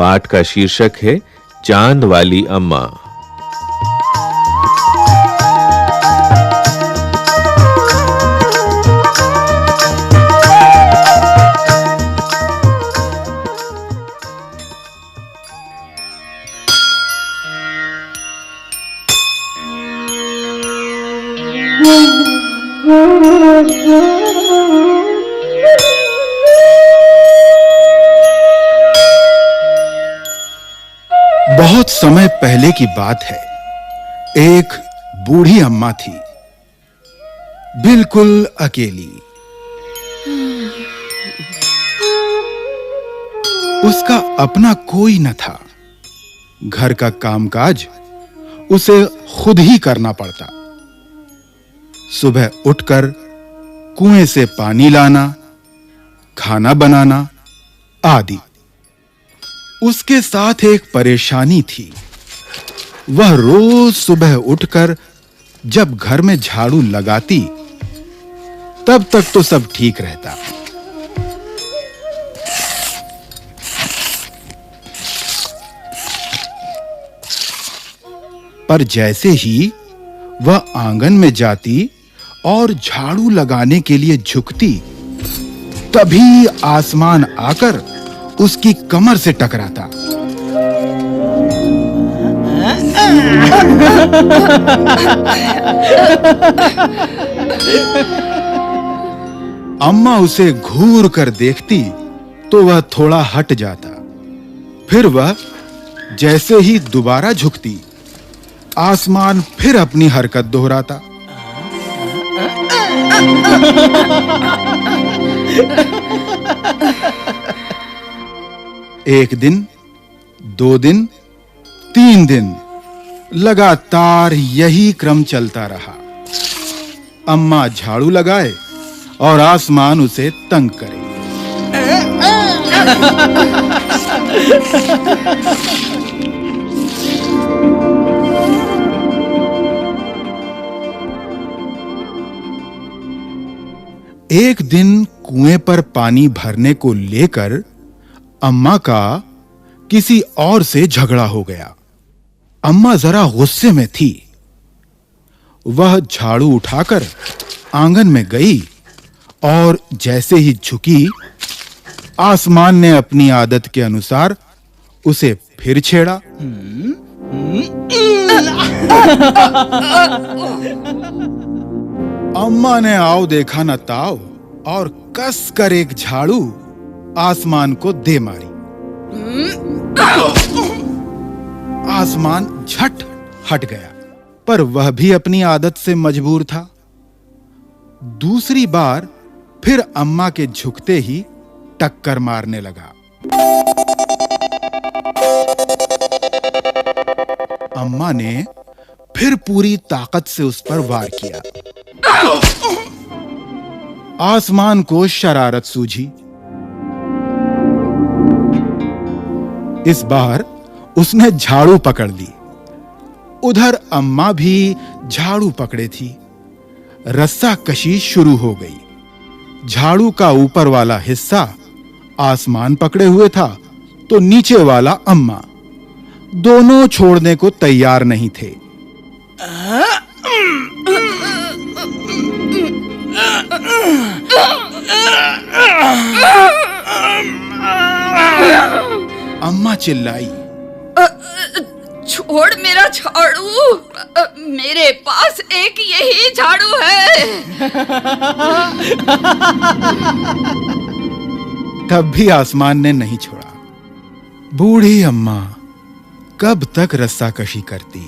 पाठ का शीर्षक है चांद वाली अम्मा। बहुत समय पहले की बात है। एक बूढ़ी अम्मा थी, बिल्कुल अकेली। उसका अपना कोई न था। घर का कामकाज उसे खुद ही करना पड़ता। सुबह उठकर कुएं से पानी लाना, खाना बनाना आदि। उसके साथ एक परेशानी थी। वह रोज सुबह उठकर जब घर में झाड़ू लगाती, तब तक तो सब ठीक रहता। पर जैसे ही वह आंगन में जाती और झाड़ू लगाने के लिए झुकती, तभी आसमान आकर उसकी कमर से टकराता। अम्मा उसे घूर कर देखती तो वह थोड़ा हट जाता। फिर वह जैसे ही दोबारा झुकती, आसमान फिर अपनी हरकत दोहराता। एक दिन, 2 दिन, 3 दिन लगातार यही क्रम चलता रहा। अम्मा झाड़ू लगाए और आसमान उसे तंग करे। एक दिन कुएं पर पानी भरने को लेकर अम्मा का किसी और से झगड़ा हो गया। अम्मा जरा गुस्से में थी। वह झाड़ू उठाकर आंगन में गई और जैसे ही झुकी, आसमान ने अपनी आदत के अनुसार उसे फिर छेड़ा। अम्मा ने आओ देखा न ताव और कस कर एक झाड़ू आसमान को दे मारी। आसमान झट हट गया, पर वह भी अपनी आदत से मजबूर था। दूसरी बार फिर अम्मा के झुकते ही टक्कर मारने लगा। अम्मा ने फिर पूरी ताकत से उस पर वार किया। आसमान को शरारत सूझी। इस बार उसने झाड़ू पकड़ ली। उधर अम्मा भी झाड़ू पकड़े थी। रस्सा कशी शुरू हो गई। झाड़ू का ऊपर वाला हिस्सा आसमान पकड़े हुए था, तो नीचे वाला अम्मा। दोनों छोड़ने को तैयार नहीं थे। अम्मा चिल्लाई, छोड़ मेरा झाड़ू, मेरे पास एक यही झाड़ू है। तब भी आसमान ने नहीं छोड़ा। बूढ़ी अम्मा कब तक रस्साकशी करती,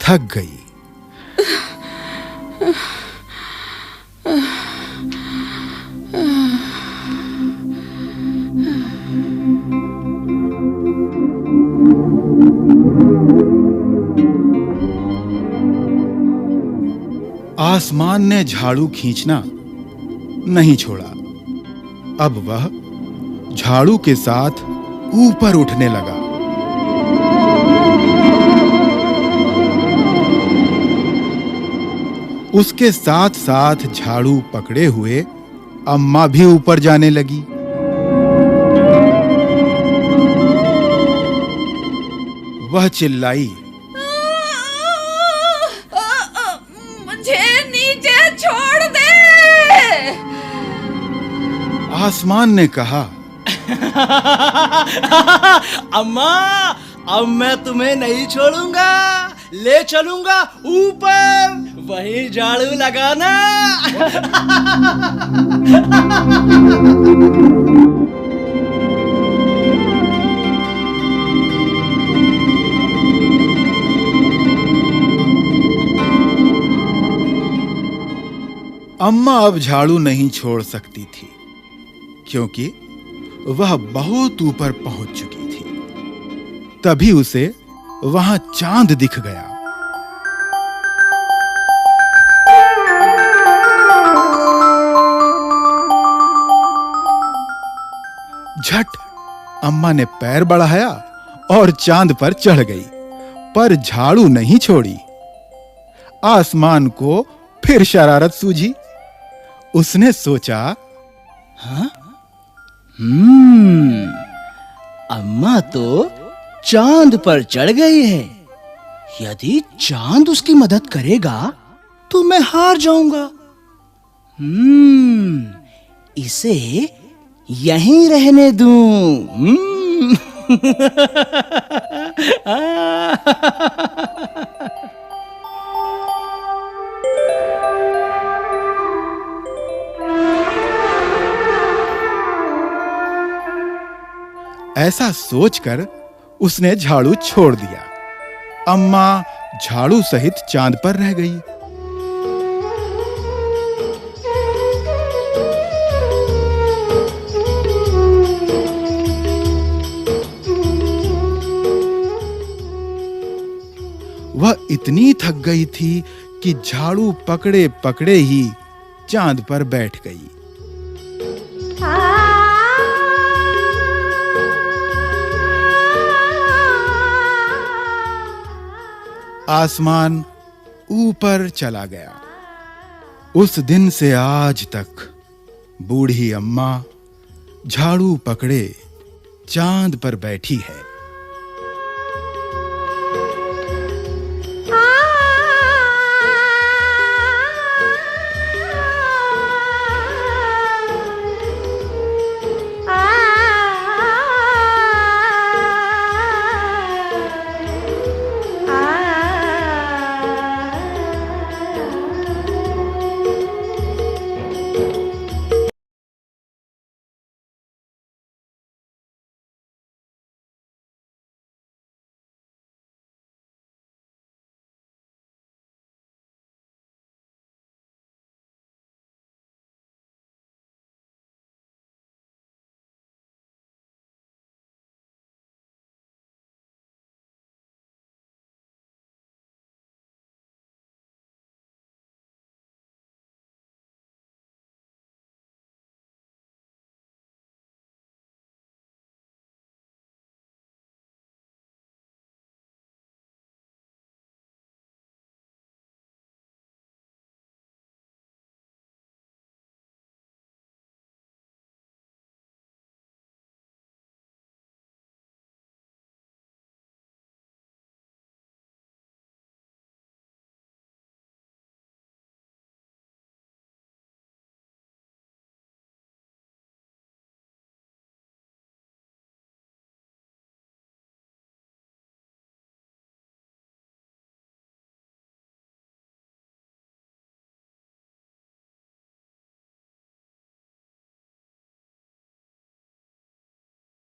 थक गई। आसमान ने झाड़ू खींचना नहीं छोड़ा। अब वह झाड़ू के साथ ऊपर उठने लगा। उसके साथ साथ झाड़ू पकड़े हुए अम्मा भी ऊपर जाने लगी। वह चिल्लाई, मुझे नीचे छोड़ दे। आसमान ने कहा, अम्मा, अब मैं तुम्हें नहीं छोड़ूंगा, ले चलूंगा ऊपर, वहीं झाड़ू लगाना। अम्मा अब झाड़ू नहीं छोड़ सकती थी, क्योंकि वह बहुत ऊपर पहुंच चुकी थी। तभी उसे वहां चांद दिख गया। झट अम्मा ने पैर बढ़ाया और चांद पर चढ़ गई, पर झाड़ू नहीं छोड़ी। आसमान को फिर शरारत सूझी। उसने सोचा, हाँ? अम्मा तो चांद पर चढ़ गई है। यदि चांद उसकी मदद करेगा तो मैं हार जाऊंगा। इसे यहीं रहने दूं। ऐसा सोचकर उसने झाड़ू छोड़ दिया। अम्मा झाड़ू सहित चांद पर रह गई। वह इतनी थक गई थी कि झाड़ू पकड़े पकड़े ही चांद पर बैठ गई। आसमान ऊपर चला गया। उस दिन से आज तक बूढ़ी अम्मा झाड़ू पकड़े चांद पर बैठी है।